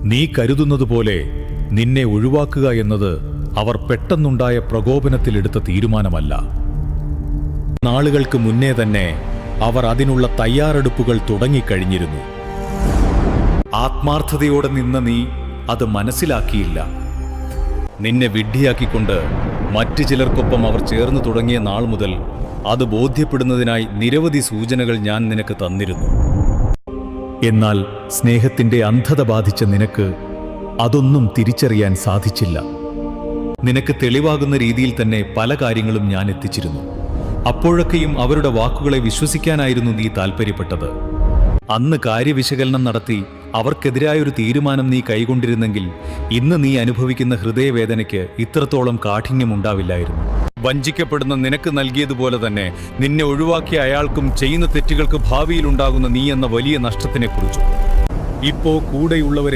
നീ കരുതുന്നതുപോലെ നിന്നെ ഒഴിവാക്കുക എന്നത് അവർ പെട്ടെന്നുണ്ടായ പ്രകോപനത്തിലെടുത്ത തീരുമാനമല്ല. നാളുകൾക്ക് മുന്നേ തന്നെ അവർ അതിനുള്ള തയ്യാറെടുപ്പുകൾ തുടങ്ങിക്കഴിഞ്ഞിരുന്നു. ആത്മാർത്ഥതയോടെ നിന്ന നീ അത് മനസ്സിലാക്കിയില്ല. നിന്നെ വിഡ്ഢിയാക്കിക്കൊണ്ട് മറ്റു ചിലർക്കൊപ്പം അവർ ചേർന്നു തുടങ്ങിയ നാൾ മുതൽ അത് ബോധ്യപ്പെടുന്നതിനായി നിരവധി സൂചനകൾ ഞാൻ നിനക്ക് തന്നിരുന്നു. എന്നാൽ സ്നേഹത്തിന്റെ അന്ധത ബാധിച്ച നിനക്ക് അതൊന്നും തിരിച്ചറിയാൻ സാധിച്ചില്ല. നിനക്ക് തെളിവാകുന്ന രീതിയിൽ തന്നെ പല കാര്യങ്ങളും ഞാൻ എത്തിച്ചിരുന്നു. അപ്പോഴൊക്കെയും അവരുടെ വാക്കുകളെ വിശ്വസിക്കാനായിരുന്നു നീ താൽപ്പര്യപ്പെട്ടത്. അന്ന് കാര്യവിശകലനം നടത്തി അവർക്കെതിരായൊരു തീരുമാനം നീ കൈക്കൊണ്ടിരുന്നെങ്കിൽ ഇന്ന് നീ അനുഭവിക്കുന്ന ഹൃദയവേദനയ്ക്ക് ഇത്രത്തോളം കാഠിന്യമുണ്ടാവില്ലായിരുന്നു. വഞ്ചിക്കപ്പെടുന്ന നിനക്ക് നൽകിയതുപോലെ തന്നെ നിന്നെ ഒഴിവാക്കിയ അയാൾക്കും ചെയ്യുന്ന തെറ്റുകൾക്ക് ഭാവിയിലുണ്ടാകുന്ന നീ എന്ന വലിയ നഷ്ടത്തിനെക്കുറിച്ചും. ഇപ്പോ കൂടെയുള്ളവർ